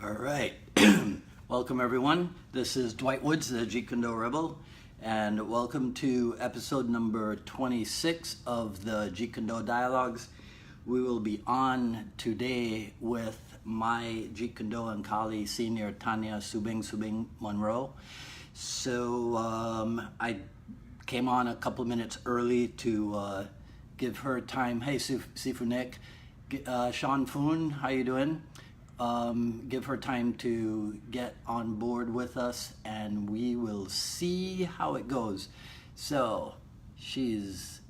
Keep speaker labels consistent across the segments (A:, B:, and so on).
A: All right. Welcome, everyone. This is Dwight Woods, the Jeet Kune Do Rebel, and welcome to episode number 26 of the Jeet Kune Do Dialogues. We will be on today with my Jeet Kune Do and Kali senior, Tanya Subingsubing Monroe. So I came on a couple minutes early to give her time. Hey, Sifu Nick. Sean Foon, how you doing? Give her time to get on board with us, and we will see how it goes. So she's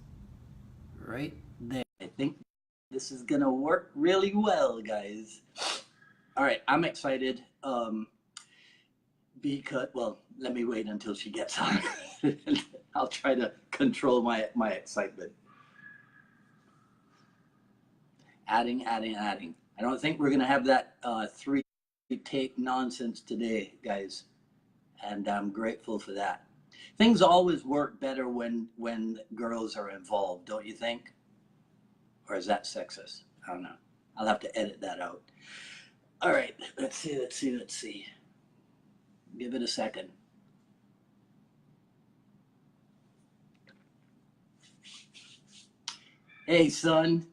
A: right there. I think this is gonna work really well, guys. All right, I'm excited because, well, let me wait until she gets on. I'll try to control my excitement. Adding. I don't think we're gonna have that three-take nonsense today, guys, and I'm grateful for that. Things always work better when girls are involved, don't you think? Or is that sexist? I don't know. I'll have to edit that out. All right, let's see. Give it a second. Hey, son.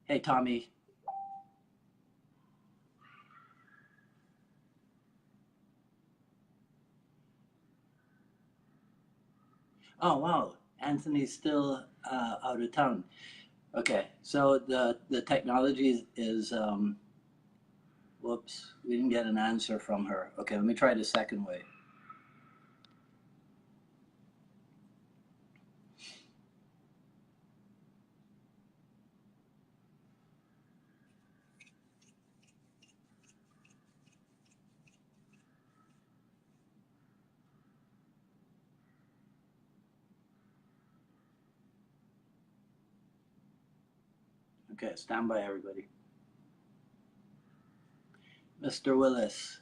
A: Hey, Tommy. Oh, wow. Anthony's still out of town. Okay, so the technology is whoops, we didn't get an answer from her. Okay, let me try the second way. Okay, stand by, everybody. Mr. Willis.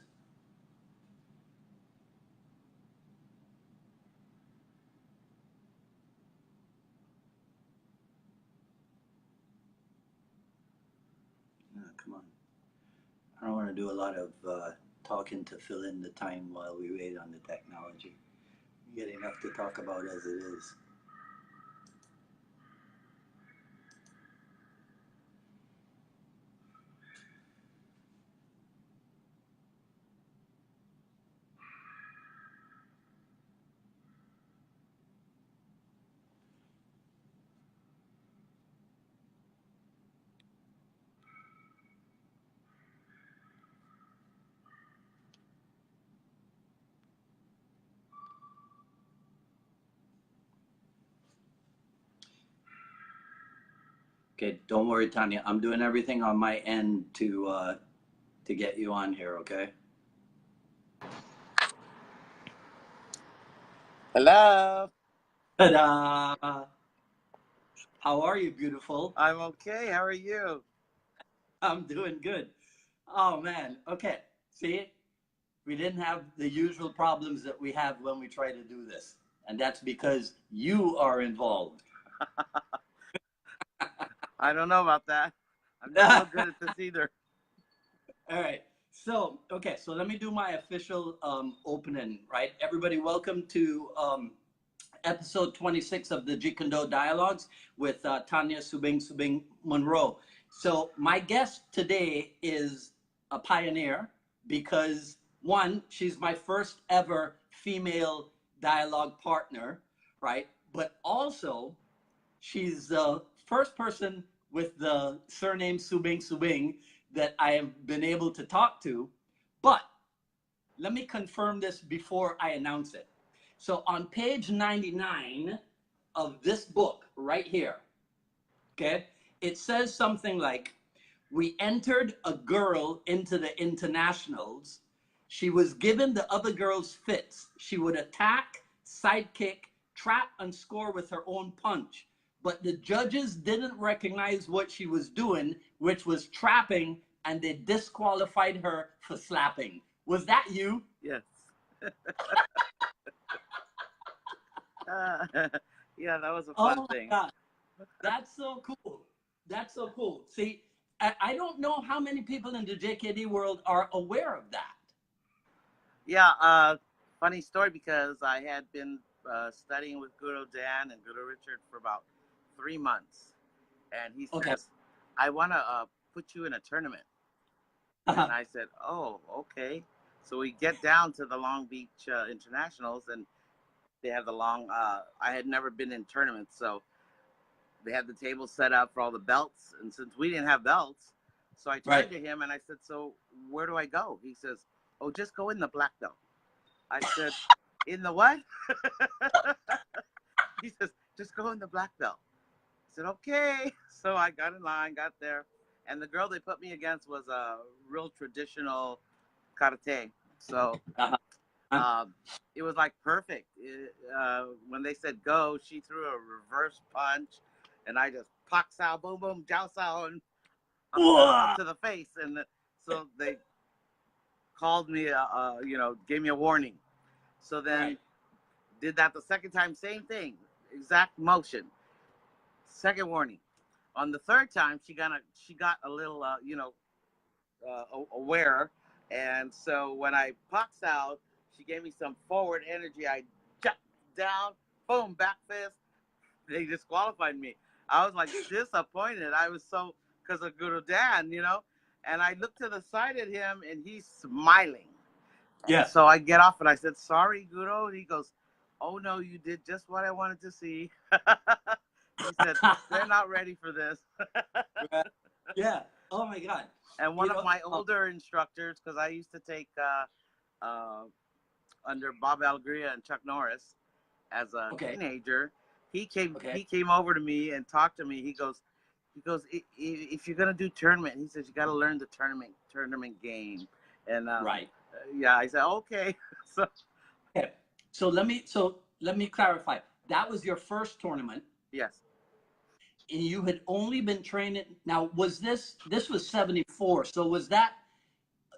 A: Oh, come on. I don't want to do a lot of talking to fill in the time while we wait on the technology. We get enough to talk about as it is. Okay, don't worry, Tanya. I'm doing everything on my end to get you on here, okay?
B: Hello.
A: Ta-da! How are you, beautiful?
B: I'm okay. How are you?
A: I'm doing good. Oh, man. Okay, see? We didn't have the usual problems that we have when we try to do this. And that's because you are involved.
B: I don't know about that. I'm not real good at this either.
A: All right. So, okay, so let me do my official opening, right? Everybody, welcome to episode 26 of the Jeet Kune Do Dialogues with Tanya Subingsubing Monroe. So my guest today is a pioneer because, one, she's my first ever female dialogue partner, right? But also, she's the first person with the surname Subing that I have been able to talk to. But let me confirm this before I announce it. So on page 99 of this book right here, okay, it says something like, we entered a girl into the internationals. She was given the other girl's fits. She would attack, sidekick, trap, and score with her own punch. But the judges didn't recognize what she was doing, which was trapping, and they disqualified her for slapping. Was that you?
B: Yes. Yeah, that was a fun thing.
A: God. That's so cool. That's so cool. See, I don't know how many people in the JKD world are aware of that.
B: Yeah, funny story because I had been studying with Guru Dan and Guru Richard for about 3 months, and he
A: Okay.
B: says, "I want to put you in a tournament." And I said, "Oh, okay." So we get down to the Long Beach Internationals, and they have the long. I had never been in tournaments, so they had the table set up for all the belts, and since we didn't have belts, so I turned to him and I said, "So where do I go?" He says, "Oh, just go in the black belt." I said, "In the what?" He says, "Just go in the black belt." I said, "Okay." So I got in line, got there, and the girl they put me against was a real traditional karate. So it was like perfect. When they said go, she threw a reverse punch, and I just pak sao, boom, boom, jiao sao, and up to the face. And so they called me, gave me a warning. So then did that the second time, same thing, exact motion. Second warning. On the third time, she got a little, aware, and so when I pucks out, she gave me some forward energy. I jumped down, boom, back fist. They disqualified me. I was like disappointed. I was so, because of Guru Dan, and I looked to the side at him, and he's smiling.
A: Yeah.
B: So I get off, and I said, "Sorry, Guru." And he goes, "Oh no, you did just what I wanted to see." He said, "They're not ready for this."
A: Yeah. Oh my God.
B: And one of my older instructors, because I used to take under Bob Algria and Chuck Norris as a teenager, he came over to me and talked to me. He goes, "If you're gonna do tournament," he says, "you got to learn the tournament game." And yeah, I said, "Okay."
A: So let me clarify. That was your first tournament.
B: Yes.
A: And you had only been training. Now, this was 74. So was that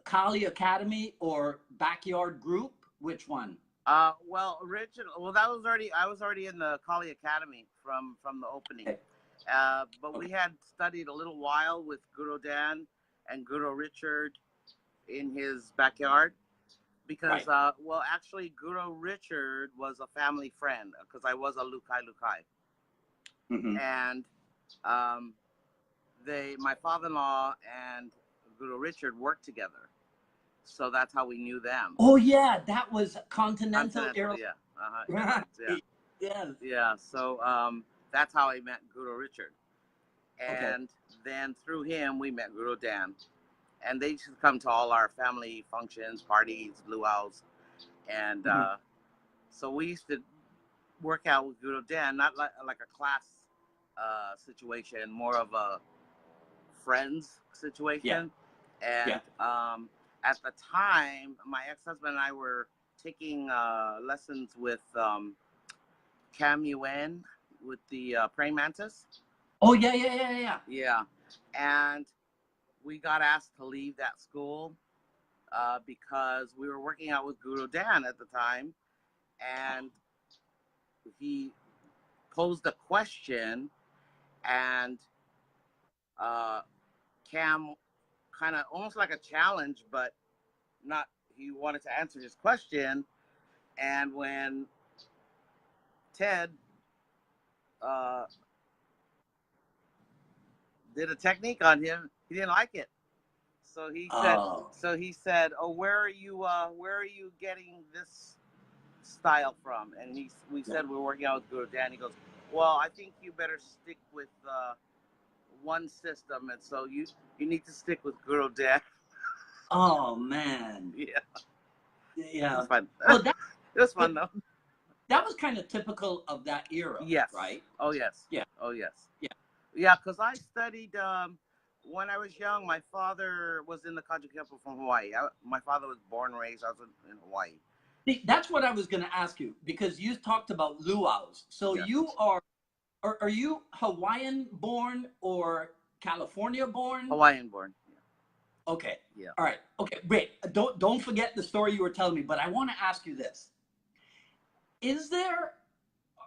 A: Kali Academy or backyard group? Which one?
B: Well, that was I was already in the Kali Academy from the opening. But we had studied a little while with Guru Dan and Guru Richard in his backyard. Because, actually, Guru Richard was a family friend because I was a Lukai.
A: Mm-hmm.
B: And my father-in-law and Guru Richard worked together. So that's how we knew them.
A: Oh, yeah. That was Continental Air.
B: Yeah.
A: Yeah.
B: Yeah. So that's how I met Guru Richard. And then through him, we met Guru Dan. And they used to come to all our family functions, parties, luau's. And so we used to work out with Guru Dan, not like a class situation, more of a friends situation. And at the time, my ex-husband and I were taking lessons with Cam Yuen with the praying mantis.
A: Oh, yeah.
B: Yeah. And we got asked to leave that school because we were working out with Guru Dan at the time, and he posed a question, and Cam kind of almost like a challenge, but not. He wanted to answer his question, and when Ted did a technique on him, he didn't like it. So he said, "Oh, where are you getting this style from?" And we said we're working out with Guru Dan. He goes, "Well, I think you better stick with one system, and so you need to stick with Guru Dan."
A: Oh man.
B: Yeah.
A: Yeah.
B: It was fun.
A: Well,
B: it was fun though.
A: That was kind of typical of that era.
B: Yes.
A: Right.
B: Oh yes.
A: Yeah.
B: Oh yes.
A: Yeah.
B: Yeah, because I studied. When I was young, my father was in the Kajukenpo from Hawaii. My father was born and raised. I was in Hawaii.
A: See, that's what I was going to ask you, because you talked about luau's. So you are you Hawaiian born or California born?
B: Hawaiian born. Yeah.
A: Okay.
B: Yeah.
A: All right. Okay. Wait. Don't forget the story you were telling me. But I want to ask you this: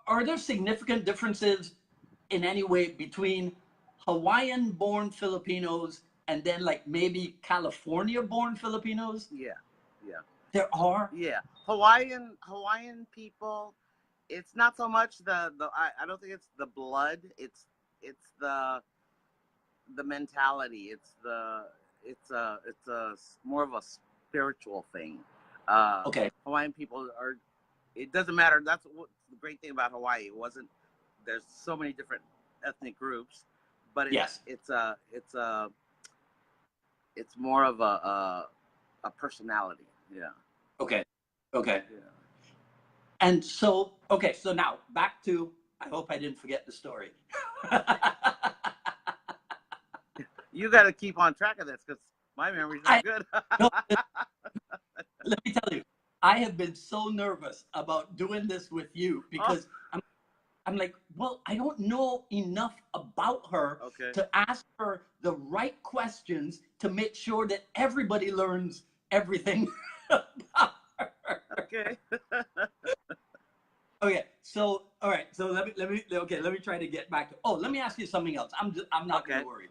A: are there significant differences in any way between Hawaiian-born Filipinos and then like maybe California-born Filipinos?
B: Yeah, yeah,
A: There are?
B: yeah. Hawaiian people. It's not so much I don't think it's the blood. It's the mentality. It's a more of a spiritual thing.
A: Okay.
B: Hawaiian people are. It doesn't matter. That's what the great thing about Hawaii. It wasn't. There's so many different ethnic groups, but
A: Yes.
B: it's more of a personality. Yeah.
A: Okay. Okay.
B: Yeah.
A: And so, okay, so now back to, I hope I didn't forget the story.
B: You got to keep on track of this because my memory's not good.
A: No, let me tell you, I have been so nervous about doing this with you because I'm like, well, I don't know enough about her to ask her the right questions to make sure that everybody learns everything about her.
B: Okay.
A: Okay, so all right, so let me try to get back to. Oh, let me ask you something else. I'm not gonna worry.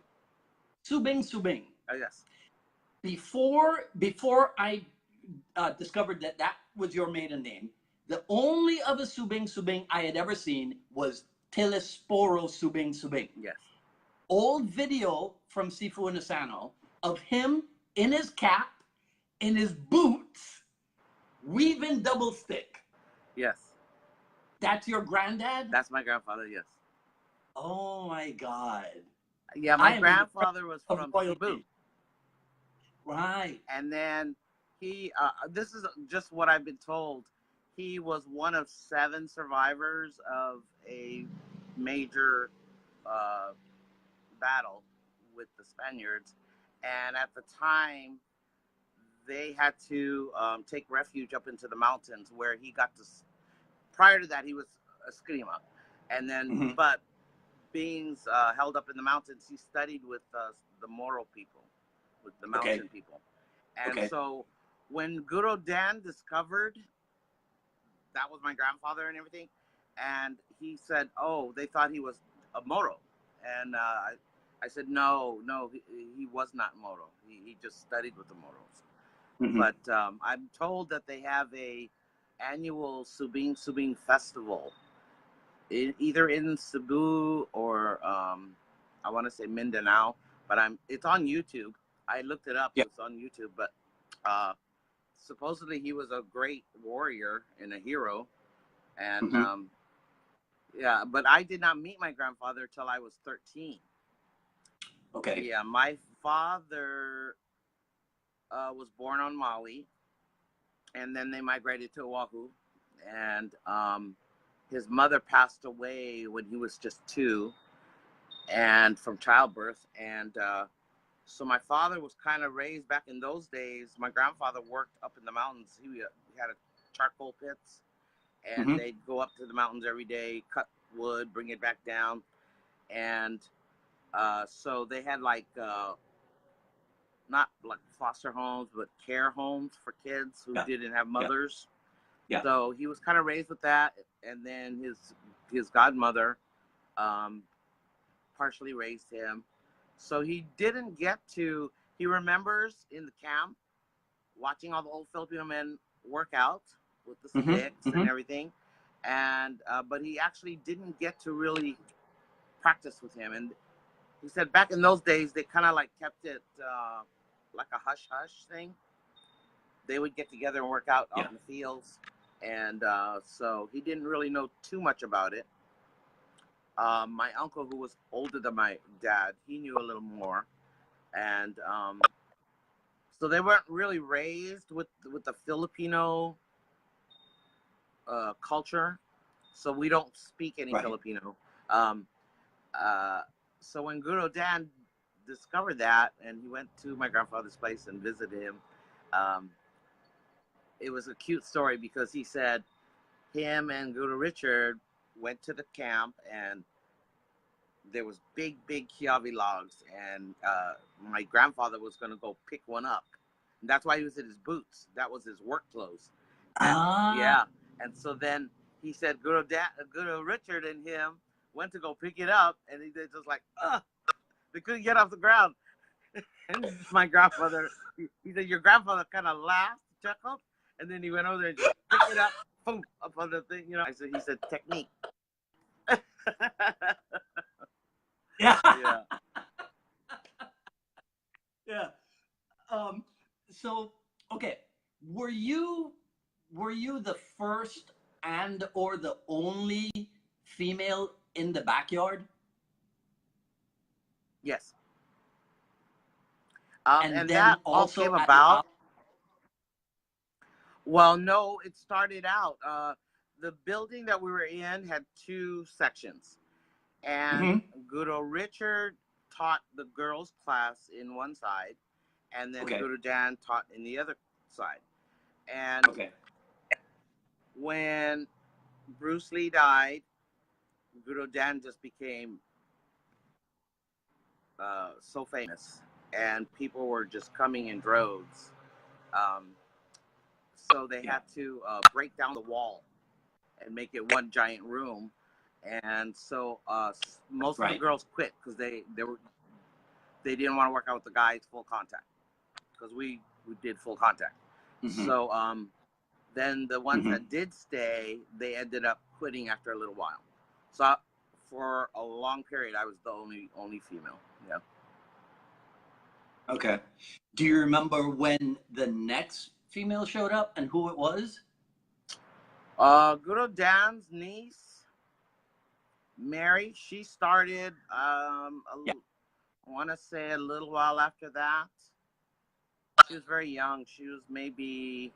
A: Subing.
B: Yes.
A: Before I discovered that was your maiden name, the only other Subing I had ever seen was Telesporo Subing.
B: Yes.
A: Old video from Sifu Inosanto of him in his cap, in his boots, weaving double stick.
B: Yes.
A: That's your granddad?
B: That's my grandfather, yes.
A: Oh my God.
B: Yeah, my grandfather was from Cebu.
A: Right.
B: And then he, this is just what I've been told. He was one of 7 survivors of a major battle with the Spaniards. And at the time, they had to take refuge up into the mountains where he got to. Prior to that, he was a Eskrima. And then, but being held up in the mountains, he studied with the Moro people, with the mountain people. And so when Guru Dan discovered that was my grandfather and everything, and he said, oh, they thought he was a Moro. And I said, no, he was not Moro. He just studied with the Moros. But I'm told that they have a annual Subing festival, either in Cebu or I want to say Mindanao, but it's on YouTube. I looked it up. Yep. It's on YouTube, but supposedly he was a great warrior and a hero, and yeah. But I did not meet my grandfather till I was 13.
A: Okay.
B: Yeah, my father was born on Maui, and then they migrated to Oahu, and his mother passed away when he was just 2, and from childbirth, and so my father was kind of raised back in those days. My grandfather worked up in the mountains. He had a charcoal pits, and they'd go up to the mountains every day, cut wood, bring it back down, and so they had like not like foster homes, but care homes for kids who didn't have mothers. Yeah. So he was kind of raised with that, and then his godmother partially raised him. So he didn't get to. He remembers in the camp watching all the old Filipino men work out with the sticks and everything, and but he actually didn't get to really practice with him. And he said back in those days they kind of like kept it like a hush-hush thing. They would get together and work out in the fields, and so he didn't really know too much about it. My uncle, who was older than my dad, he knew a little more, and so they weren't really raised with the Filipino culture, so we don't speak any Filipino. So when Guru Dan discovered that, and he went to my grandfather's place and visited him, it was a cute story because he said him and Guru Richard went to the camp, and there was big kiavi logs, and my grandfather was going to go pick one up. And that's why he was in his boots. That was his work clothes. And, yeah. And so then he said Guru Richard and him went to go pick it up, and he just like, ugh. They couldn't get off the ground. And my grandfather, he said, your grandfather kind of laughed, chuckled, and then he went over there and just picked it up, boom, up on the thing. You know, he said, technique.
A: Yeah.
B: Yeah.
A: Yeah. So, okay, were you the first and or the only female in the backyard?
B: Yes.
A: And then
B: that all
A: also
B: came
A: at your
B: about.
A: house?
B: Well, no, it started out. The building that we were in had two sections, and Guru Richard taught the girls' class in one side, and then
A: Okay.
B: Guru Dan taught in the other side. And
A: Okay.
B: when Bruce Lee died, Guru Dan just became so famous, and people were just coming in droves. So they had to break down the wall and make it one giant room. And so most of the girls quit because they didn't want to work out with the guys full contact, because we did full contact. So then the ones that did stay, they ended up quitting after a little while. So for a long period, I was the only female. Yeah.
A: Okay. Do you remember when the next female showed up and who it was?
B: Guru Dan's niece, Mary, she started, I want to say a little while after that. She was very young. She was maybe,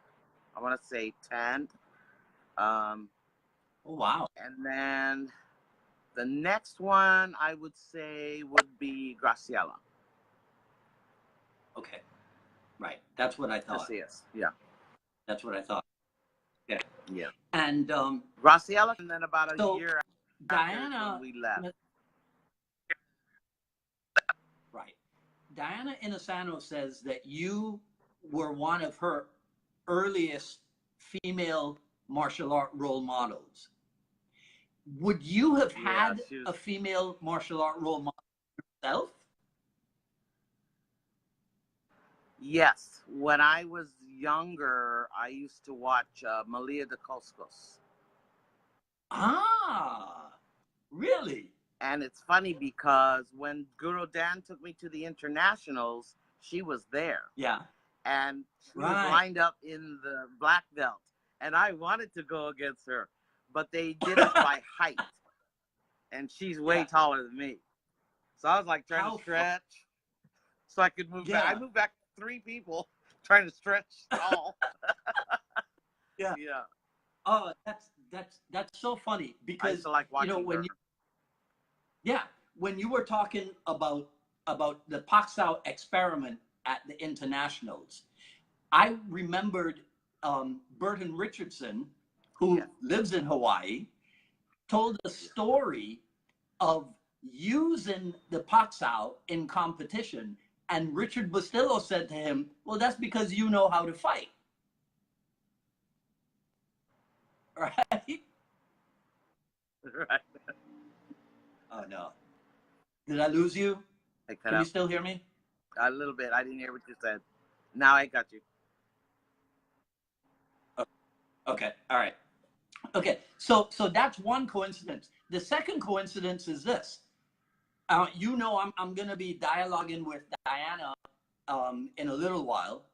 B: I want to say 10.
A: Oh, wow.
B: And then the next one I would say would be Graciela.
A: Okay. Right. That's what I thought.
B: Yes. Yeah.
A: That's what I thought. Yeah.
B: Yeah.
A: And
B: Graciela, and then about a year
A: Diana,
B: after we left.
A: Right. Diana Inosanto says that you were one of her earliest female martial art role models. Would you have had a female martial art role model yourself?
B: Yes. When I was younger, I used to watch Malia de Coscos.
A: Ah, really?
B: And it's funny because when Guru Dan took me to the internationals, she was there.
A: Yeah.
B: And she was lined up in the black belt. And I wanted to go against her, but they did it by height. And she's way taller than me. So I was like trying to stretch so I could move back. I moved back 3 people trying to stretch tall.
A: Yeah. Oh, that's so funny because
B: I used to like watching
A: when
B: her.
A: when you were talking about the Paksao experiment at the internationals, I remembered Burton Richardson, who lives in Hawaii, told a story of using the Paksao in competition, and Richard Bustillo said to him, "Well, that's because you know how to fight." Right?
B: Right.
A: Oh no. Did I lose you? Can you still hear me?
B: A little bit. I didn't hear what you said. Now I got you.
A: Okay. All right. Okay. So that's one coincidence. The second coincidence is this. I'm going to be dialoguing with Diana in a little while,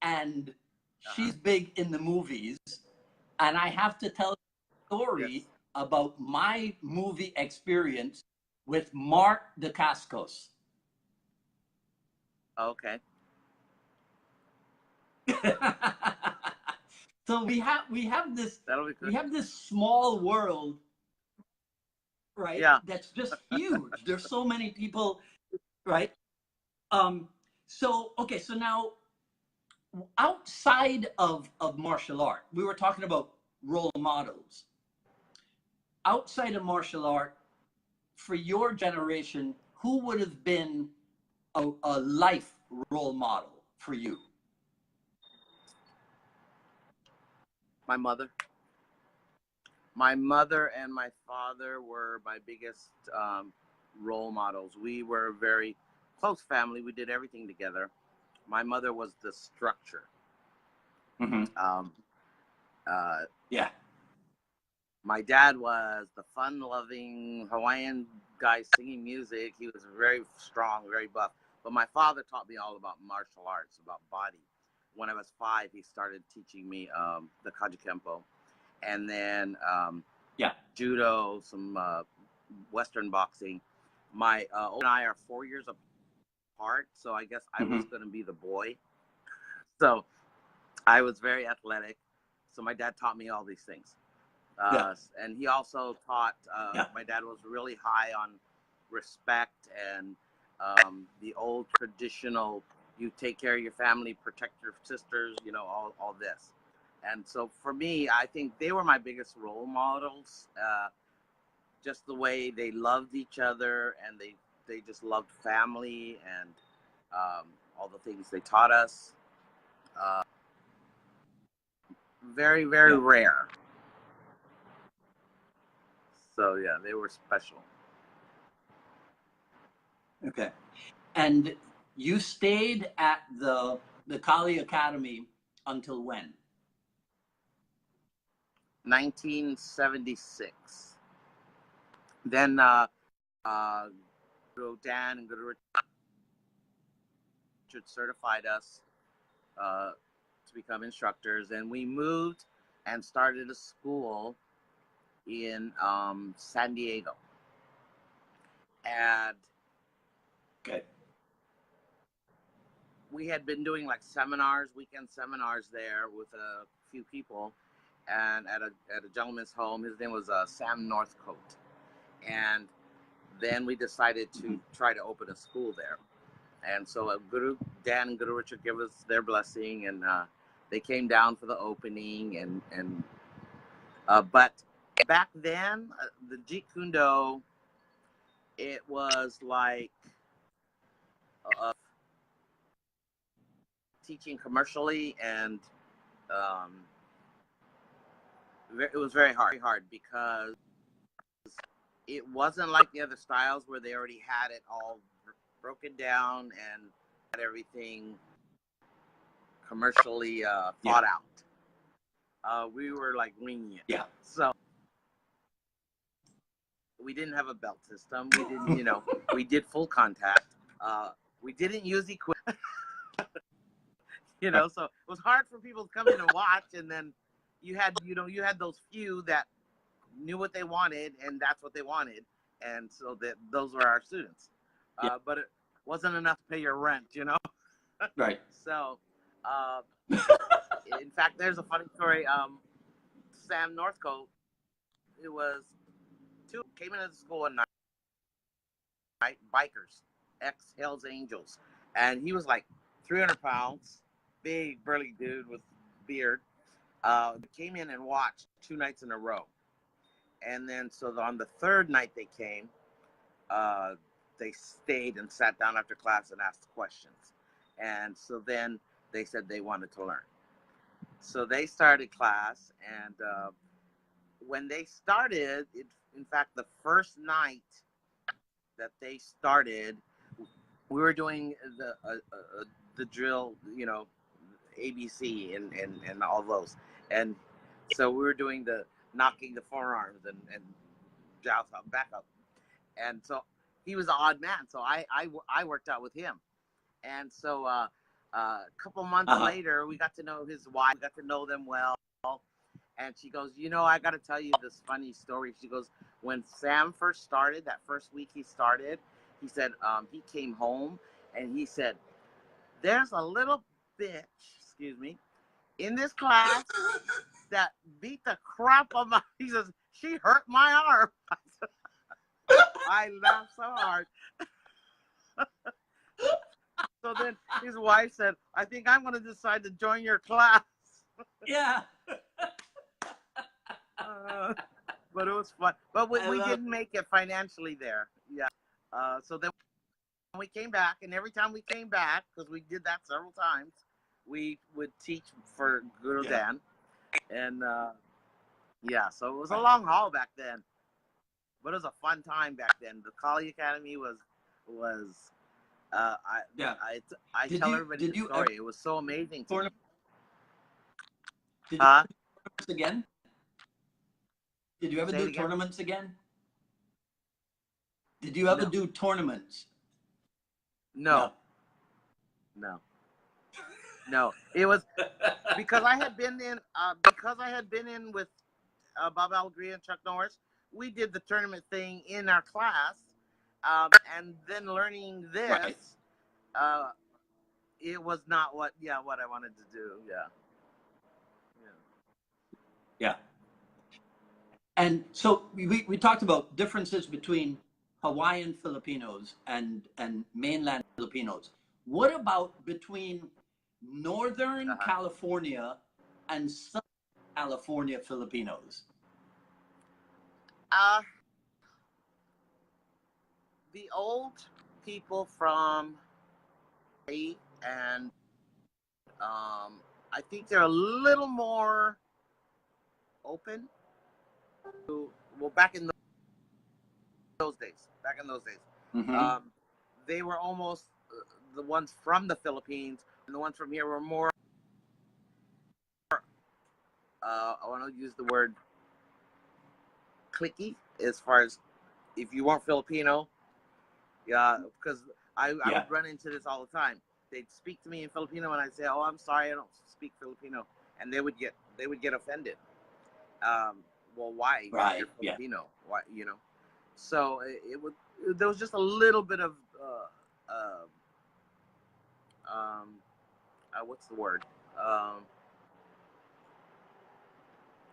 A: and she's big in the movies, and I have to tell a story about my movie experience with Mark Dacascos.
B: Okay.
A: So we have this small world, right?
B: Yeah.
A: That's just huge. There's so many people, right? So now outside of martial art, we were talking about role models. Outside of martial art, for your generation, who would have been a life role model for you?
B: My mother. My mother and my father were my biggest role models. We were a very close family. We did everything together. My mother was the structure.
A: Mm-hmm. Yeah.
B: My dad was the fun-loving Hawaiian guy singing music. He was very strong, very buff. But my father taught me all about martial arts, about body. When I was 5, he started teaching me the Kajikempo. And then judo, some Western boxing. My and I are 4 years apart, so I guess I was going to be the boy. So I was very athletic. So my dad taught me all these things. And he also taught, my dad was really high on respect and the old traditional, you take care of your family, protect your sisters, you know, all this. And so for me, I think they were my biggest role models, just the way they loved each other and they just loved family and all the things they taught us. Very, very rare. So yeah, they were special.
A: Okay. And you stayed at the Kali Academy until when?
B: 1976. Then Guru Dan and Guru Richard certified us to become instructors, and we moved and started a school in San Diego. And we had been doing like seminars, weekend seminars there with a few people, and at a gentleman's home. His name was Sam Northcote. And then we decided to try to open a school there. And so Guru Dan and Guru Richard gave us their blessing, and they came down for the opening. But back then, the Jeet Kune Do, it was like teaching commercially, and it was very hard because it wasn't like the other styles where they already had it all broken down and had everything commercially thought out. We were like winging it.
A: Yeah.
B: So we didn't have a belt system. We didn't, you know, we did full contact. We didn't use equipment. You know, so it was hard for people to come in and watch, and then you had those few that knew what they wanted, and that's what they wanted, and so those were our students. But it wasn't enough to pay your rent, you know.
A: Right.
B: So, in fact, there's a funny story. Sam Northcote, who was came into the school one night, bikers, ex-Hells Angels, and he was like 300 pounds, big burly dude with beard. Came in and watched 2 nights in a row. And then, so on the 3rd night they came, they stayed and sat down after class and asked questions. And so then they said they wanted to learn. So they started class, and when they started, in fact, the first night that they started, we were doing the drill, you know, ABC and all those. And so we were doing the knocking the forearms and joust up, back up. And so he was an odd man. So I worked out with him. And so a couple months later, we got to know his wife, got to know them well. And she goes, you know, I got to tell you this funny story. She goes, when Sam first started, that first week he started, he said he came home and he said, there's a little bitch, excuse me, in this class that beat the crap out of my, he says, she hurt my arm. I laughed so hard. So then his wife said, I think I'm going to decide to join your class.
A: Yeah.
B: But it was fun. But we didn't make it financially there. Yeah. So then we came back, and every time we came back, because we did that several times, we would teach for Guru Dan. And yeah, so it was a long haul back then. but it was a fun time back then. The Kali Academy was
A: Yeah.
B: I tell everybody the story. It was so amazing to me.
A: Did you ever do tournaments again? Did you ever
B: Say
A: do
B: it again?
A: tournaments again? Did you ever do tournaments?
B: No. It was because I had been in with Bob Allegria and Chuck Norris. We did the tournament thing in our class, and then learning this, right. It was not what I wanted to do.
A: Yeah. And so we talked about differences between Hawaiian Filipinos and mainland Filipinos. What about between Northern California and Southern California Filipinos?
B: The old people from Hawaii and I think they're a little more open to, well, back in those days. Mm-hmm. They were almost the ones from the Philippines, and the ones from here were more, I want to use the word cliquey, as far as if you weren't Filipino, because I would run into this all the time. They'd speak to me in Filipino, and I'd say, "Oh, I'm sorry, I don't speak Filipino," and they would get offended. Well, why?
A: Right.
B: You're Filipino. Why? So there was just a little bit of what's the word?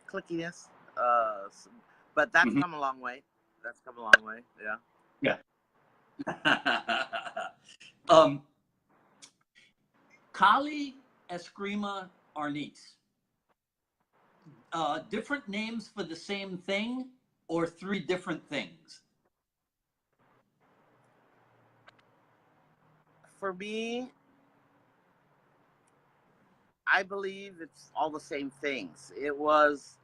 B: Clickiness. But that's come a long way. Yeah.
A: Kali, Eskrima, Arnis. Different names for the same thing, or three different things?
B: For me, I believe it's all the same things. It was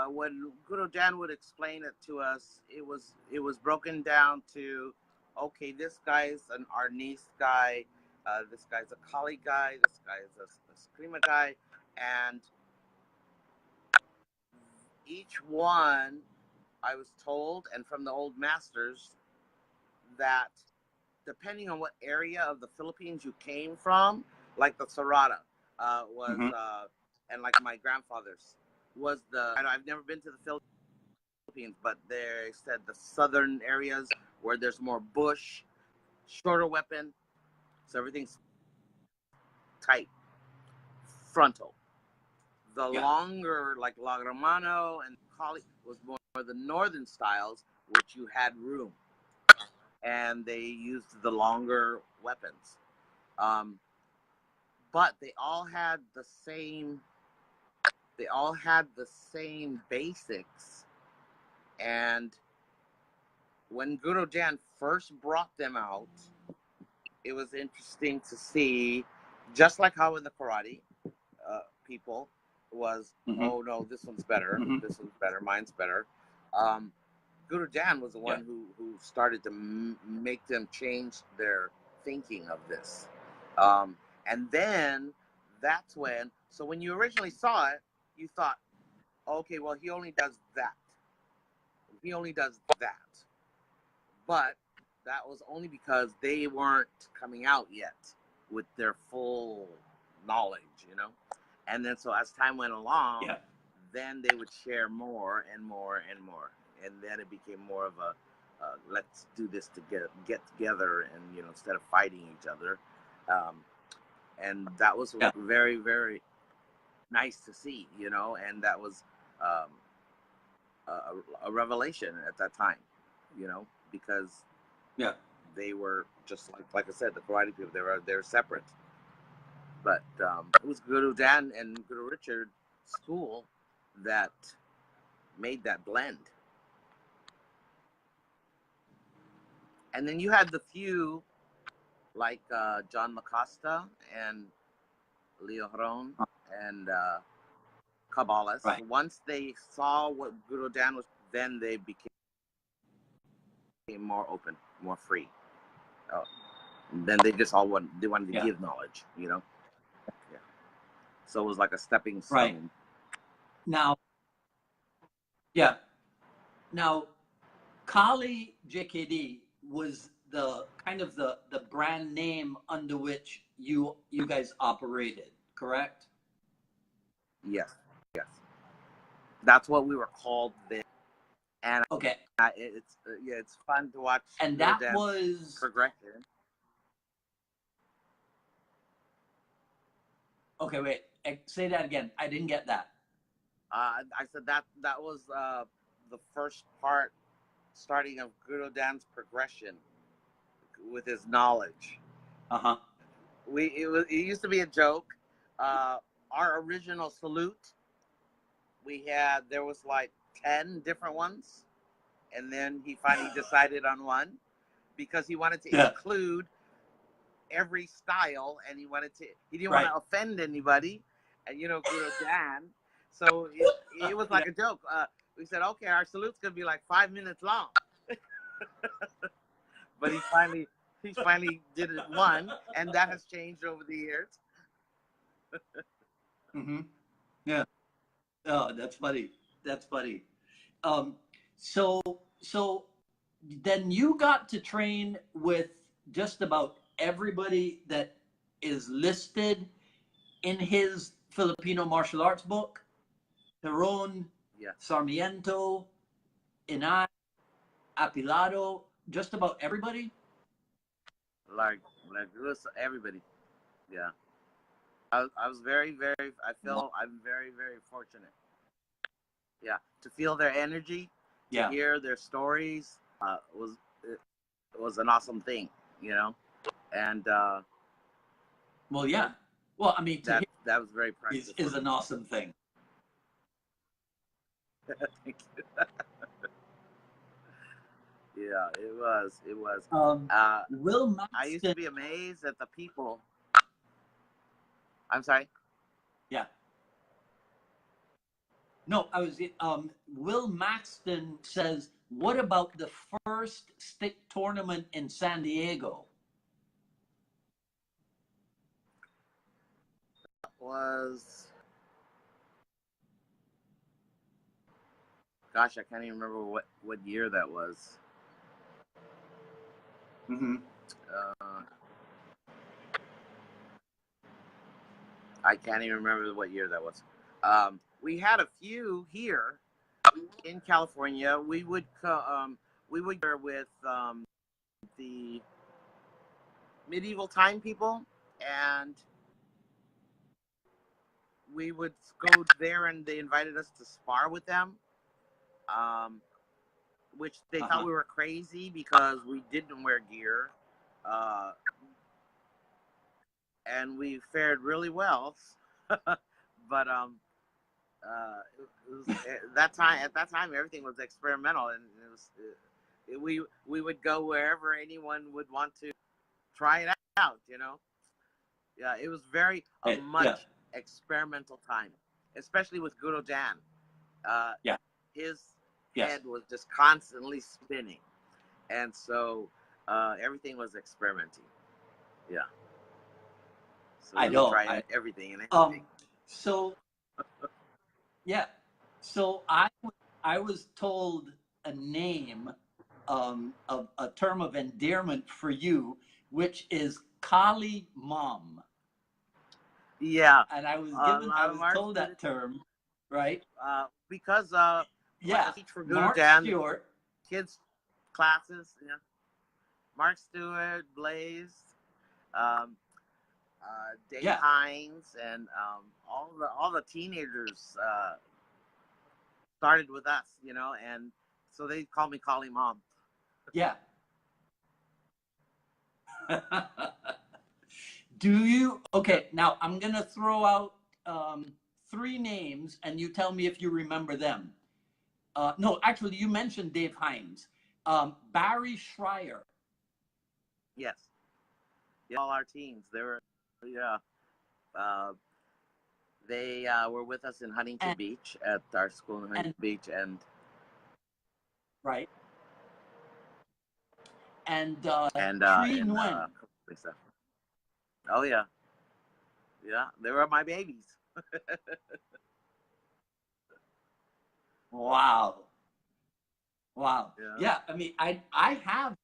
B: when Guru Dan would explain it to us. It was broken down to, okay, this guy's an Arnis guy, this guy's a Kali guy, this guy's a Eskrima guy, and each one, I was told, and from the old masters, that depending on what area of the Philippines you came from, like the Sarada was, and like my grandfather's was I've never been to the Philippines, but they said the southern areas where there's more bush, shorter weapon, so everything's tight, frontal. The longer, like Lagramano and Kali, was more the northern styles, which you had room, and they used the longer weapons. But they all had the same. They all had the same basics, and when Guru Dan first brought them out, it was interesting to see, just like how in the karate, people was, oh no, this one's better, this one's better, mine's better. Guru Dan was the one who started to make them change their thinking of this. And then that's when, so when you originally saw it, you thought, okay, well, he only does that. He only does that. But that was only because they weren't coming out yet with their full knowledge, And then so as time went along, then they would share more and more and more. And then it became more of a, let's do this to get together and, instead of fighting each other. And that was very, very nice to see, and that was a revelation at that time, because they were just like I said, the karate people, they're separate. But it was Guru Dan and Guru Richard school that made that blend. And then you had the few like John Macosta and Leo Hron and Cabales. Right. Once they saw what Guru Dan was, then they became became more open, more free. Then they just all wanted to
A: Yeah.
B: give knowledge, you know. Yeah. So it was like a stepping stone.
A: Right. Now, yeah. Now, Kali JKD was the kind of the brand name under which you guys operated, correct?
B: Yes. Yes. That's what we were called then. And
A: Okay.
B: it's fun to watch.
A: And
B: Little
A: that
B: Dance
A: was
B: progression.
A: okay. Wait, say that again. I didn't get that.
B: I said that was the first part, starting of Gudo Dan's progression with his knowledge. It used to be a joke. Our original salute, there was like 10 different ones, and then he finally decided on one because he wanted to include every style, and he didn't want to offend anybody, and Gudo Dan. So it was like a joke. We said, okay, our salute's gonna be like 5 minutes long. But he finally did it one, and that has changed over the years.
A: Yeah. Oh, that's funny. That's funny. So then you got to train with just about everybody that is listed in his Filipino martial arts book. Peron, Sarmiento, Inay, Apilado, just about everybody?
B: Like it was everybody. Yeah. I was very, very, I'm very, very fortunate. Yeah. To feel their energy, to hear their stories, it was an awesome thing, And
A: well, yeah. Well, I mean,
B: that was very precious.
A: Is an awesome thing.
B: Thank you. Yeah, it was.
A: Will Maxton,
B: I used to be amazed at the people. I'm sorry?
A: Yeah. No, I was, Will Maxton says, what about the first stick tournament in San Diego?
B: Gosh, I can't even remember what year that was. I can't even remember what year that was. We had a few here in California. We would go with the medieval time people, and we would go there, and they invited us to spar with them, which they thought we were crazy because we didn't wear gear, and we fared really well. But at that time everything was experimental, and we would go wherever anyone would want to try it out. Yeah, it was very much experimental time, especially with Gudo Dan. His head was just constantly spinning, and so everything was experimenting. Yeah. So
A: I know.
B: Try everything and anything.
A: So so I was told a name, of a term of endearment for you, which is Collie Mom.
B: Yeah.
A: And I was told that term, right?
B: Because I teach for Gudo Dan, kids classes. Yeah. Mark Stewart, Blaze, Dave Hines, and all the teenagers started with us, and so they call me Collie Mom.
A: Yeah. Do you? Okay, now I'm gonna throw out 3 names, and you tell me if you remember them. No, actually, you mentioned Dave Hines. Barry Schreier.
B: Yes. Yeah, all our teens. They were, they were with us in Huntington Beach at our school in Huntington Beach, and
A: right. and
B: And
A: Tree
B: in
A: Nguyen.
B: oh yeah, yeah, they were my babies.
A: Wow. Wow.
B: Yeah.
A: Yeah. I mean, I have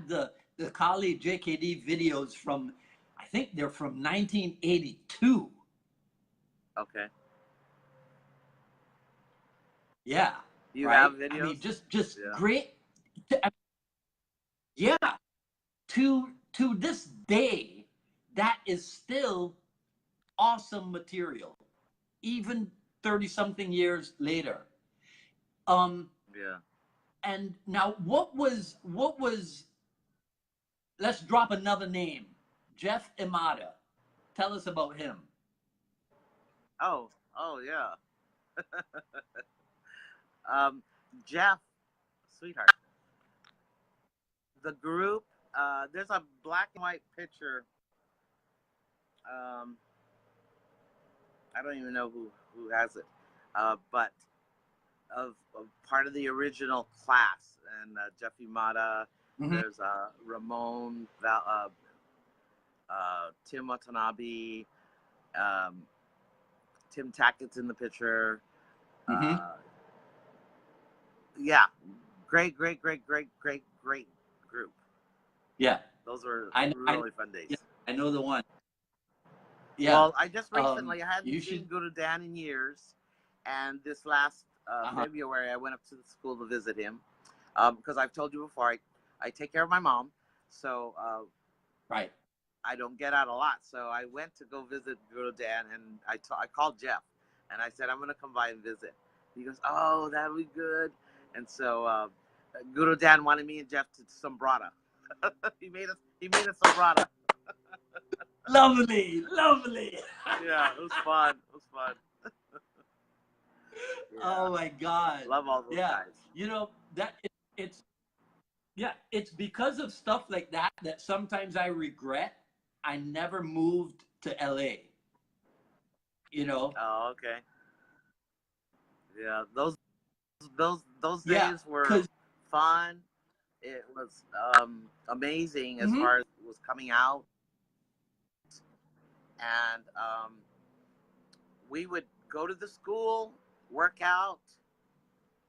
A: the Kali JKD videos from, I think they're from 1982.
B: Okay.
A: Yeah.
B: You
A: Right.
B: have videos?
A: I mean, just
B: Yeah.
A: great. Yeah. To this day, that is still awesome material, even 30 something years later.
B: Yeah.
A: And now what was let's drop another name. Jeff Imada. Tell us about him.
B: Oh, yeah. Jeff, sweetheart. The group, there's a black and white picture. Um, I don't even know who has it, but of part of the original class. And Jeff Imada,
A: Mm-hmm.
B: there's Ramon, Tim Watanabe, Tim Tackett's in the picture.
A: Mm-hmm.
B: Yeah, great group.
A: Yeah.
B: Those were
A: I
B: really fun days.
A: Yeah, I know the one. Yeah.
B: Well, I just recently, I hadn't
A: You
B: seen
A: should.
B: Go to Dan in years, and this last
A: Uh-huh.
B: February, I went up to the school to visit him, because I've told you before, I take care of my mom, so
A: Right.
B: I don't get out a lot. So I went to go visit Go to Dan, and I called Jeff, and I said, I'm going to come by and visit. He goes, oh, that'll be good. And so Guru Dan wanted me and Jeff to sombrata. he made us sombrata.
A: Lovely.
B: Yeah, it was fun. Yeah.
A: Oh my God.
B: Love all those guys.
A: You know that it's because of stuff like that that sometimes I regret I never moved to LA. You know.
B: Oh, okay. Yeah, those
A: Yeah,
B: days were fun. It was amazing as far as it was coming out, and we would go to the school, work out,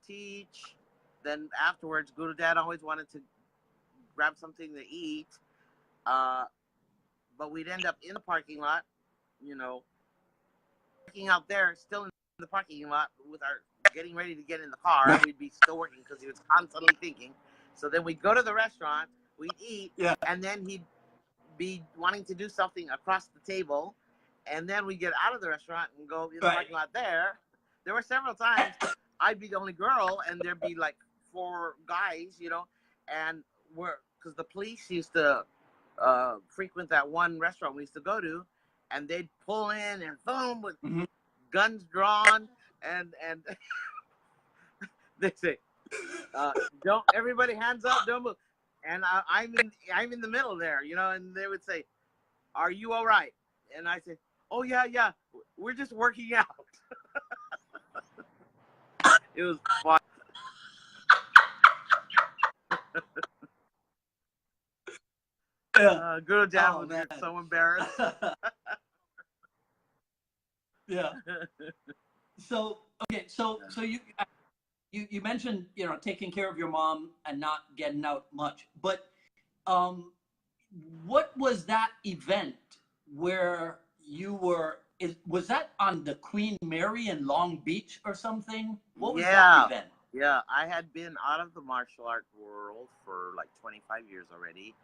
B: teach. Then afterwards, Guru Dad always wanted to grab something to eat, but we'd end up in the parking lot, working out there, still in the parking lot with our getting ready to get in the car. We'd be still working because he was constantly thinking. So then we'd go to the restaurant, we'd eat, and then he'd be wanting to do something across the table, and then we get out of the restaurant and go in the parking lot there. There were several times I'd be the only girl, and there'd be like 4 guys, and because the police used to frequent that one restaurant we used to go to, and they'd pull in and boom with guns drawn, and they say, "Don't everybody hands up, don't move." And I'm in the middle there, and they would say, "Are you all right?" And I say, "Oh yeah, we're just working out." It was fun. Guru Dad was so embarrassed.
A: Yeah. So you mentioned taking care of your mom and not getting out much, but what was that event where you were? Was that on the Queen Mary in Long Beach or something? What was that event?
B: Yeah, I had been out of the martial art world for like 25 years already,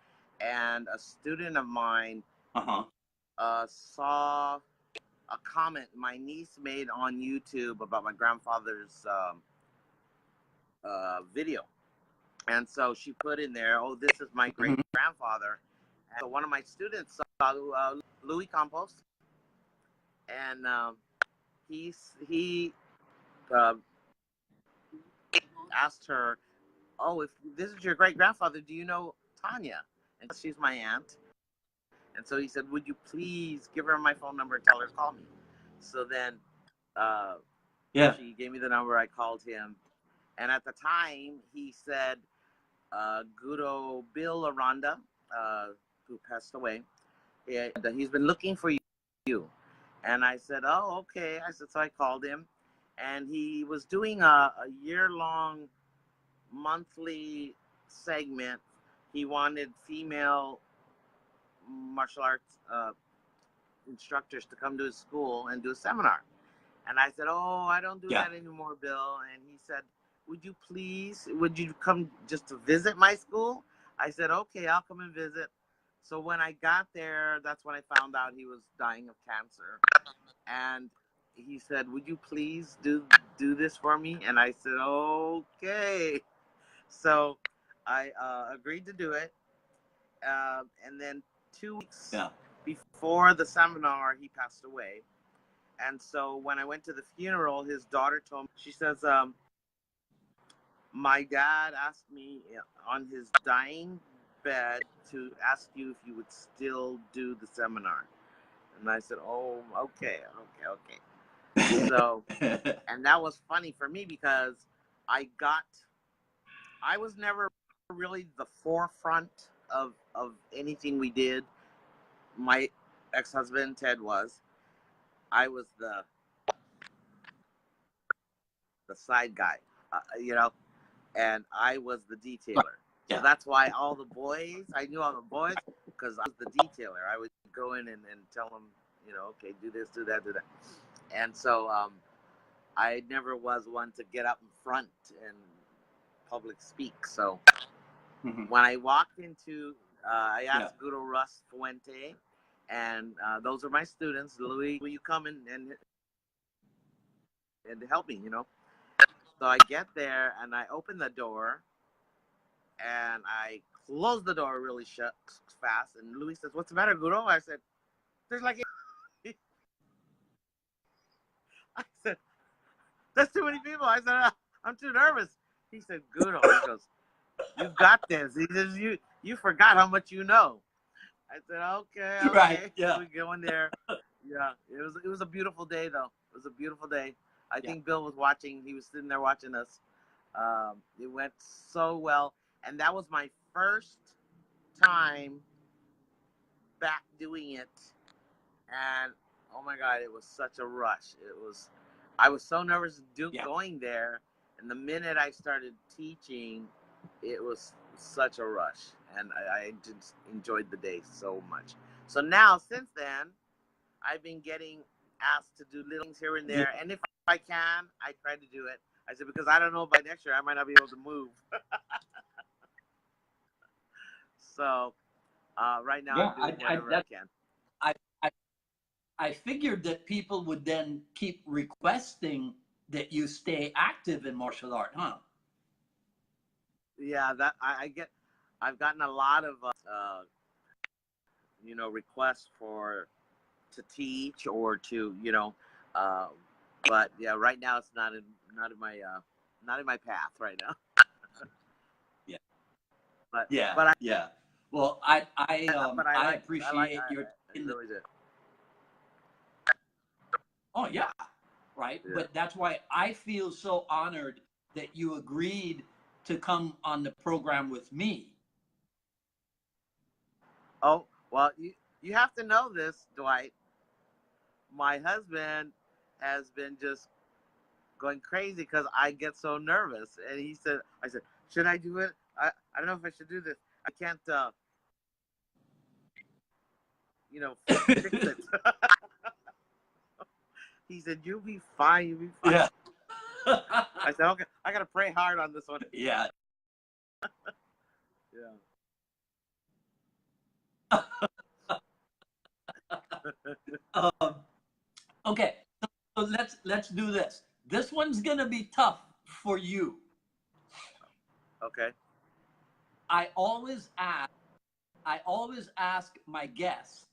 B: and a student of mine saw a comment my niece made on YouTube about my grandfather's video. And so she put in there, "Oh, this is my great grandfather." And so one of my students saw Louis Campos, and he asked her, "Oh, if this is your great grandfather, do you know Tanya?" And she's my aunt. And so he said, "Would you please give her my phone number and tell her to call me?" So then she gave me the number. I called him. And at the time, he said, Guru Bill Aranda, who passed away. He's been looking for you. And I said, oh, okay. I said, so I called him. And he was doing a year-long monthly segment. He wanted female martial arts instructors to come to his school and do a seminar. And I said, oh, I don't do that anymore, Bill. And he said, would you come just to visit my school? I said, okay, I'll come and visit. So when I got there, that's when I found out he was dying of cancer. And he said, would you please do this for me? And I said, okay. So I agreed to do it. And then 2 weeks before the seminar, he passed away. And so when I went to the funeral, his daughter told me, she says, my dad asked me on his dying bed to ask you if you would still do the seminar. And I said, oh, okay. So, and that was funny for me because I was never really the forefront of anything we did. My ex-husband, Ted, was. I was the side guy, and I was the detailer. So that's why I knew all the boys because I was the detailer. I would go in and tell them, okay, do this, do that, do that. And so I never was one to get up in front and public speak. So when I walked into, I asked Guru Russ Fuente, and those are my students. Louis, will you come and help me, So I get there and I open the door and I close the door really fast. And Louis says, what's the matter, Guru? I said, there's like, I said, there's too many people. I said, I'm too nervous. He said, Guru. He goes, you got this. He says, you forgot how much you know. I said, okay.
A: Right. Yeah.
B: We go in there. Yeah. It was a beautiful day though. It was a beautiful day. I think Bill was watching. He was sitting there watching us. It went so well. And that was my first time back doing it. And oh my God, it was such a rush. I was so nervous going there. And the minute I started teaching, it was such a rush. And I just enjoyed the day so much. So now, since then, I've been getting asked to do little things here and there. And if I can, I try to do it. I said, because I don't know, by next year, I might not be able to move. So right now, I'm doing whatever I can.
A: I figured that people would then keep requesting that you stay active in martial art, huh?
B: Yeah, that I've gotten a lot of requests to teach or to but yeah, right now it's not in my path right now.
A: Yeah. Well, I appreciate your.
B: Really did.
A: Oh yeah, right. Yeah. But that's why I feel so honored that you agreed to come on the program with me.
B: Oh well, you have to know this, Dwight. My husband has been just going crazy because I get so nervous, and I said, should I do it? I don't know if I should do this. I can't, fix it. He said, you'll be fine. You'll be fine.
A: Yeah.
B: I said, okay, I got to pray hard on this one.
A: Yeah. Okay, so let's do this. This one's gonna be tough for you.
B: Okay.
A: I always ask my guests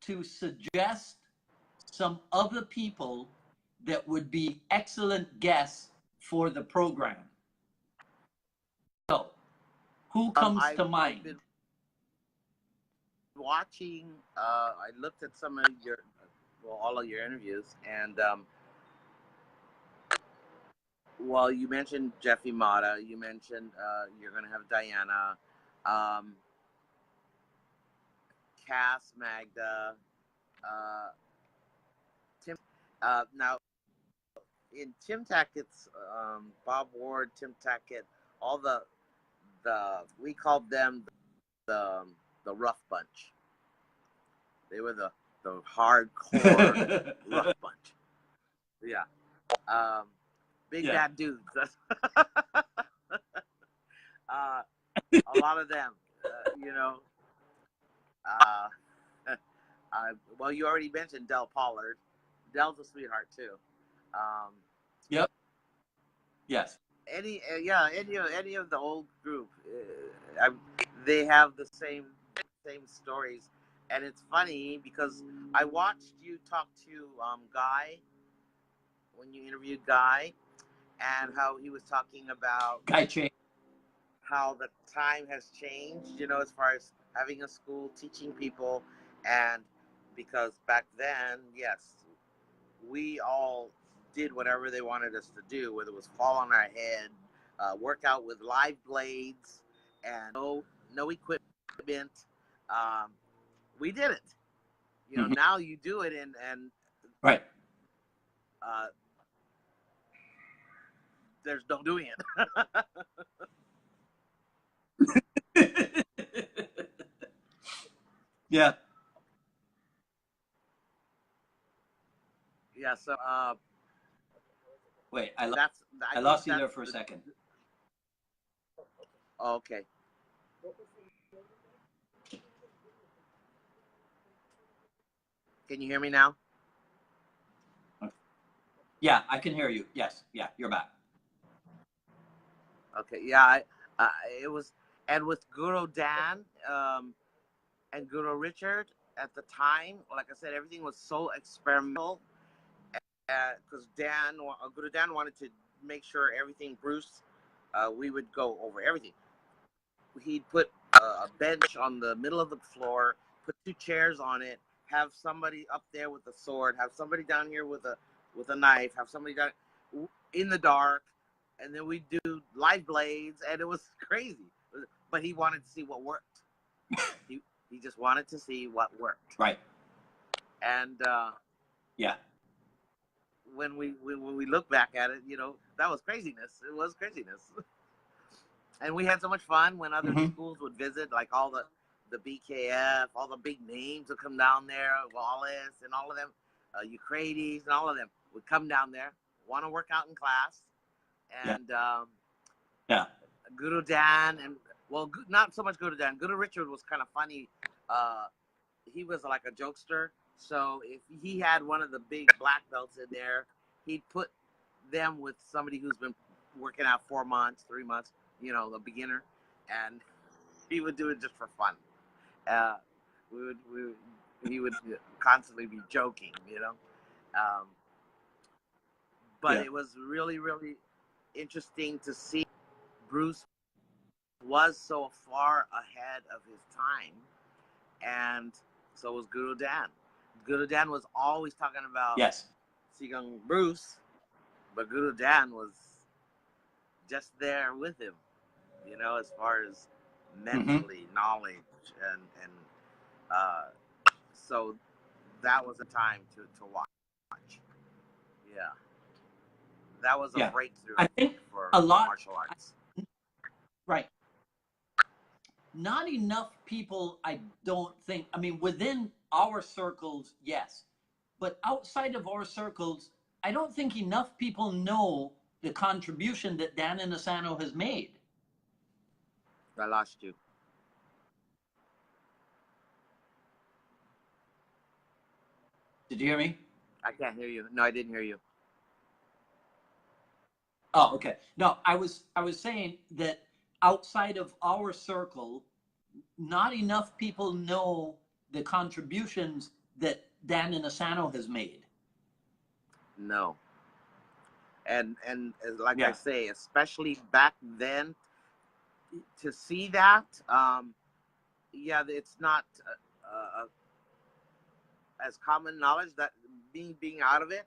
A: to suggest some other people that would be excellent guests for the program. So, who comes to mind?
B: Been watching, I looked at some of all of your interviews, and Well, you mentioned Jeffy Mata. You mentioned you're going to have Diana, Cass, Magda, Tim. Now, in Tim Tackett's, Bob Ward, Tim Tackett, all the we called them the rough bunch. They were the hardcore rough bunch. Yeah. Big bad dudes. A lot of them, you know. Well, you already mentioned Del Pollard. Del's a sweetheart too.
A: Yep. Yes.
B: Any of the old group, they have the same stories, and it's funny because I watched you talk to Guy when you interviewed Guy, and how he was talking about
A: Guy changed.
B: How the time has changed, you know, as far as having a school, teaching people, and because back then, yes, we all did whatever they wanted us to do, whether it was fall on our head, work out with live blades, and no equipment. We did it. You know, now you do it, and
A: right.
B: There's no doing it.
A: Yeah.
B: Yeah. So.
A: Wait, I lost you there for a second.
B: Okay. Can you hear me now?
A: Yeah, I can hear you. Yes. Yeah, you're back.
B: Okay. Yeah. It was, and with Guru Dan and Guru Richard at the time, like I said, everything was so experimental. Because Guru Dan wanted to make sure everything, Bruce, we would go over everything. He'd put a bench on the middle of the floor, put 2 chairs on it, have somebody up there with a sword, have somebody down here with a knife, have somebody down in the dark, and then we'd do live blades, and it was crazy. But he wanted to see what worked. he just wanted to see what worked.
A: Right.
B: And
A: yeah.
B: When we look back at it, you know, that was craziness. It was craziness. And we had so much fun when other schools would visit, like all the BKF, all the big names would come down there, Wallace and all of them, Eucrates and all of them would come down there, want to work out in class. And Guru Dan, and well, not so much Guru Dan. Guru Richard was kind of funny. He was like a jokester. So if he had one of the big black belts in there, he'd put them with somebody who's been working out 4 months, 3 months, you know, a beginner, and he would do it just for fun. He would constantly be joking, you know. But it was really, really interesting to see Bruce was so far ahead of his time, and so was Guru Dan. Guru Dan was always talking about Sigung Bruce, but Guru Dan was just there with him, you know, as far as mentally, knowledge, and so that was a time to watch. Yeah, that was a breakthrough,
A: I think,
B: for
A: a lot,
B: martial arts.
A: Right. Not enough people, I don't think, I mean, within our circles, yes. But outside of our circles, I don't think enough people know the contribution that Dan Inosanto has made.
B: I lost you.
A: Did you hear me?
B: I can't hear you. No, I didn't hear you.
A: Oh, okay. No, I was saying that outside of our circle, not enough people know the contributions that Dan Inosanto has made.
B: No. And like I say, especially back then, to see that, it's not as common knowledge, that being out of it,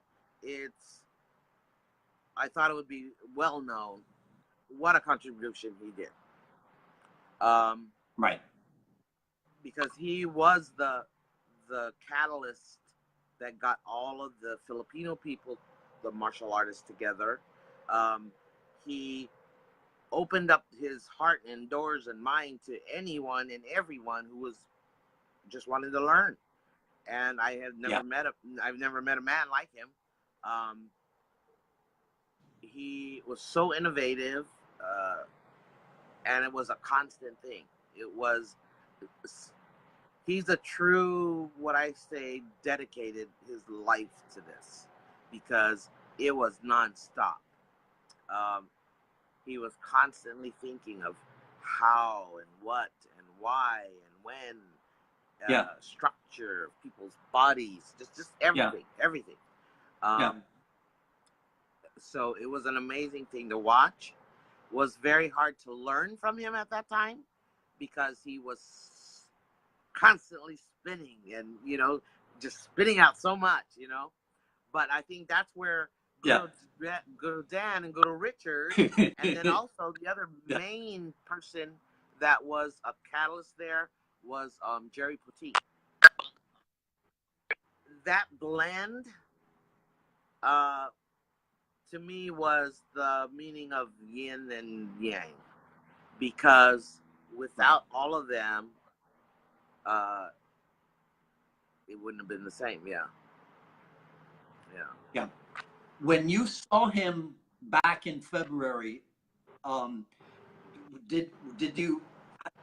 B: I thought it would be well known what a contribution he did.
A: Right.
B: Because he was the catalyst that got all of the Filipino people, the martial artists, together. He opened up his heart and doors and mind to anyone and everyone who was just wanting to learn. And I have never met I've never met a man like him. He was so innovative, and it was a constant thing. He's a true, what I say, dedicated his life to this, because it was nonstop. He was constantly thinking of how and what and why and when, structure of people's bodies, just everything. So it was an amazing thing to watch. It was very hard to learn from him at that time, because he was constantly spinning and, just spitting out so much, But I think that's where go to Dan and go to Richard, and then also the other main person that was a catalyst there was Jerry Poteet. That blend, to me, was the meaning of yin and yang, because without all of them, it wouldn't have been the same.
A: Yeah. When you saw him back in February, did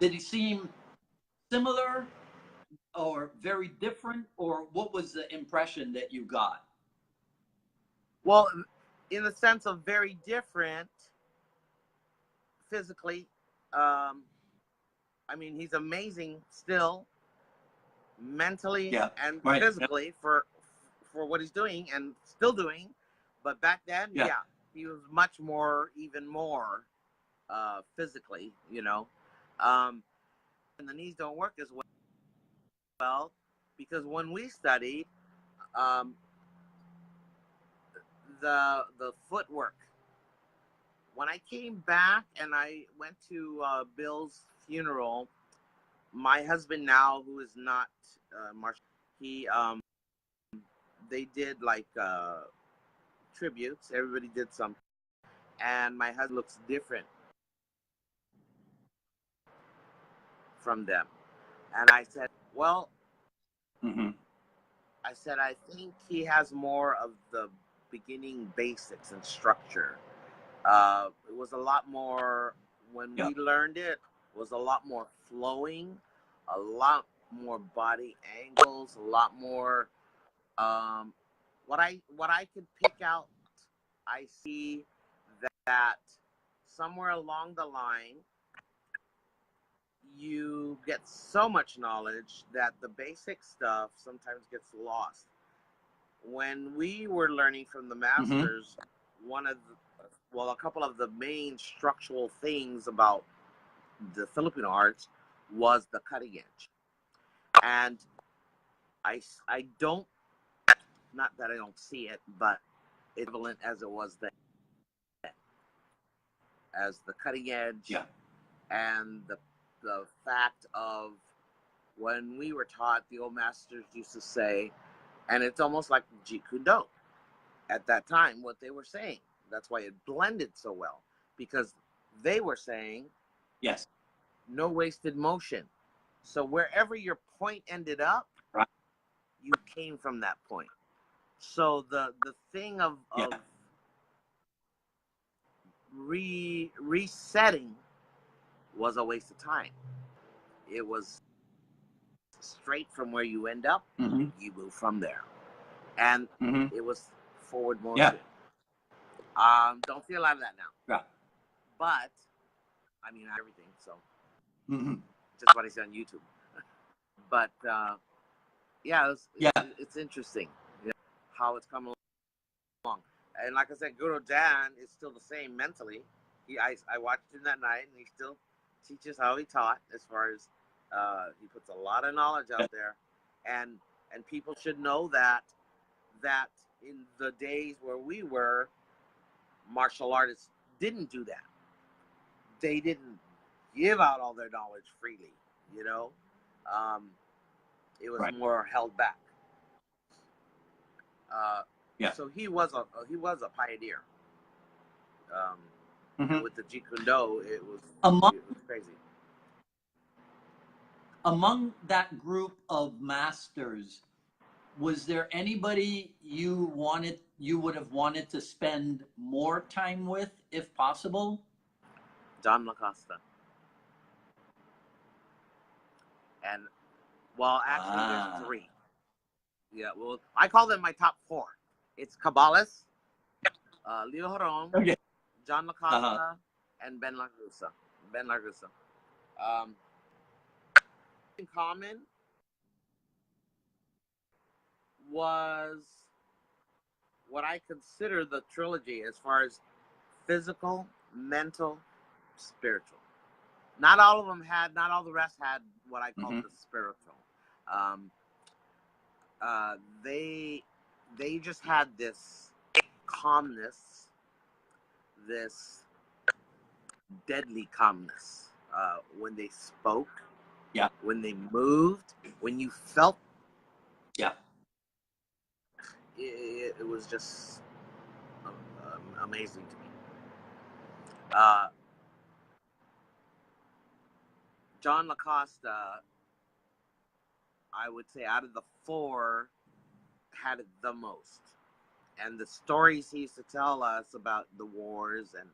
A: he seem similar or very different, or what was the impression that you got?
B: Well, in the sense of very different physically. I mean, he's amazing still, mentally and physically for what he's doing and still doing. But back then, he was much more, even more physically, and the knees don't work as well, because when we studied, the footwork, when I came back and I went to Bill's funeral, my husband now, who is not martial, they did like tributes. Everybody did something, and my husband looks different from them. And I said, well, I said, I think he has more of the beginning basics and structure. It was a lot more, when we learned it, was a lot more flowing, a lot more body angles, a lot more, what I could pick out. I see that somewhere along the line, you get so much knowledge that the basic stuff sometimes gets lost. When we were learning from the masters, a couple of the main structural things about the Filipino arts was the cutting edge. And I don't, not that I don't see it, but it's equivalent as it was then, as the cutting edge, and the fact of, when we were taught, the old masters used to say, and it's almost like Jeet Kune Do at that time, what they were saying. That's why it blended so well, because they were saying, no wasted motion. So wherever your point ended up, you came from that point. So the thing of resetting was a waste of time. It was straight from where you end up, you move from there. And it was forward motion. Don't see a lot of that now. But, I mean, everything, so. Just what I see on YouTube. But, it's interesting how it's come along. And like I said, Guru Dan is still the same mentally. I watched him that night, and he still teaches how he taught, as far as he puts a lot of knowledge out there. And people should know that in the days where we were, martial artists didn't do that. They didn't give out all their knowledge freely, you know. It was more held back. So he was a pioneer. And with the Jeet Kune Do, it was crazy.
A: Among that group of masters, was there anybody you would have wanted to spend more time with, if possible?
B: John LaCosta. And well, actually, there's 3. Yeah, well, I call them my top 4. It's Cabales, Leo Haron, John LaCosta, and Ben Lagusa. In common was what I consider the trilogy as far as physical, mental, spiritual. Not all the rest had what I call the spiritual. They just had this calmness, this deadly calmness when they spoke, when they moved, when you felt. It was just amazing to me. John LaCosta, I would say, out of the 4, had it the most. And the stories he used to tell us about the wars and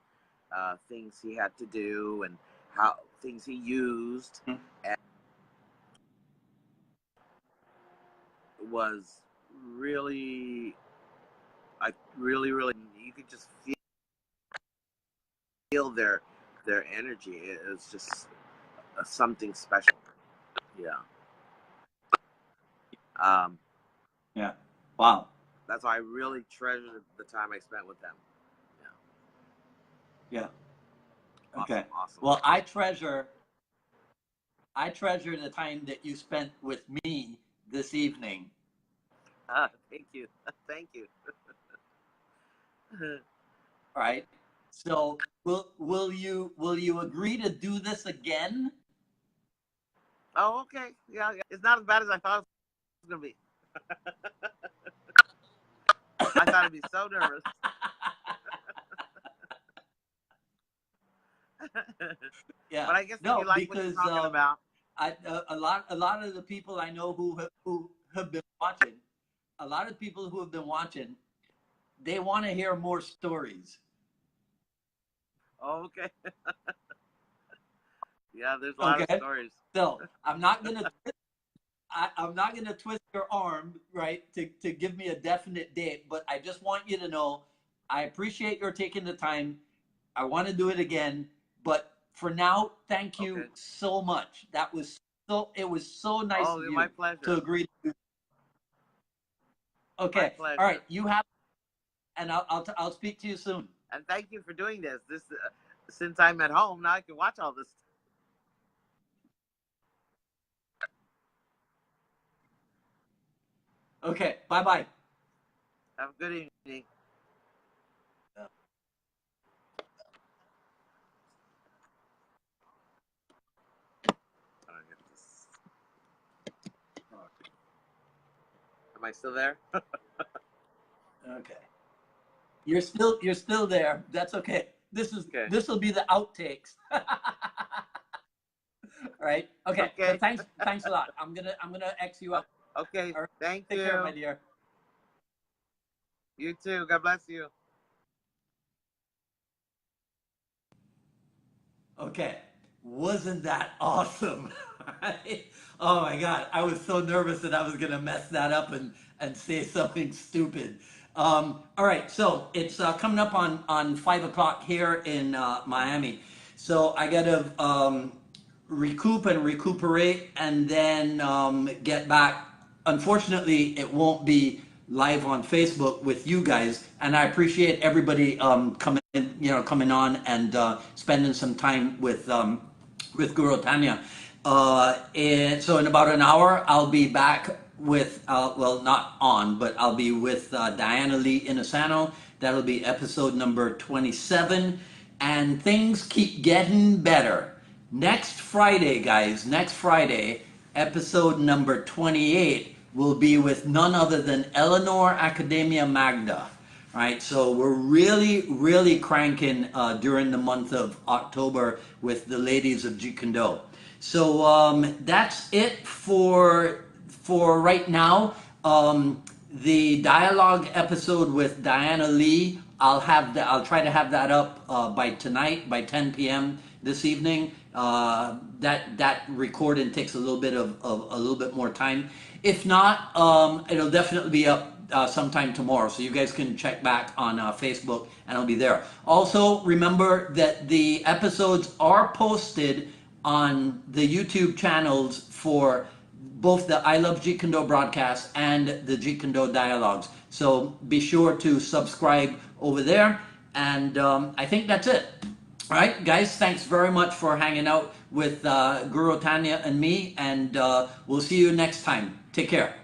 B: things he had to do and how things he used, and was really, you could just feel their energy. It was just something special.
A: Wow.
B: That's why I really treasured the time I spent with them.
A: Okay.
B: Awesome.
A: Well, I treasure the time that you spent with me this evening.
B: Thank you. Thank you.
A: All right. So will you agree to do this again?
B: Oh, okay. Yeah. It's not as bad as I thought it was gonna be. I thought I'd be so nervous. But I guess you like what you're talking about.
A: A lot of the people I know who have been watching, they want to hear more stories.
B: Oh, okay. Yeah, there's a lot of stories.
A: So I'm not gonna twist your arm, right, to give me a definite date, but I just want you to know I appreciate your taking the time. I want to do it again, but for now, thank you so much. It was so nice of you
B: my pleasure.
A: to agree to do. Okay.
B: My pleasure.
A: All right, you have, and I'll speak to you soon.
B: And thank you for doing this. Since I'm at home now, I can watch all this.
A: Okay. Bye-bye.
B: Have a good evening. Am I still there?
A: Okay. You're still there. That's okay. This will be the outtakes. All right. Okay. So thanks a lot. I'm gonna X you up.
B: Okay.
A: Right.
B: Thank you.
A: Take care, my dear.
B: You too. God bless you.
A: Okay. Wasn't that awesome? Oh my God. I was so nervous that I was gonna mess that up and say something stupid. All right. So it's coming up on 5 o'clock here in Miami. So I gotta recoup and recuperate and then get back. Unfortunately, it won't be live on Facebook with you guys, and I appreciate everybody coming on and spending some time with Guru Tanya. And so in about an hour, I'll be back with well, not on, but I'll be with Diana Lee Inosanto That'll be episode number 27. And things keep getting better. Next Friday, guys, next Friday, episode number 28 will be with none other than Eleanor Academia Magda. Right, so we're really cranking during the month of October with the ladies of Jeet Kune Do. So that's it for right now. The dialogue episode with Diana Lee, I'll try to have that up by tonight, by 10 p.m. this evening. That recording takes a little bit more time. If not, it'll definitely be up sometime tomorrow, so you guys can check back on Facebook and I'll be there. Also, remember that the episodes are posted on the YouTube channels for both the I Love Jeet Kune Do broadcast and the Jeet Kune Do dialogues. So be sure to subscribe over there, and I think that's it. All right, guys, thanks very much for hanging out with Guru Tanya and me, and we'll see you next time. Take care.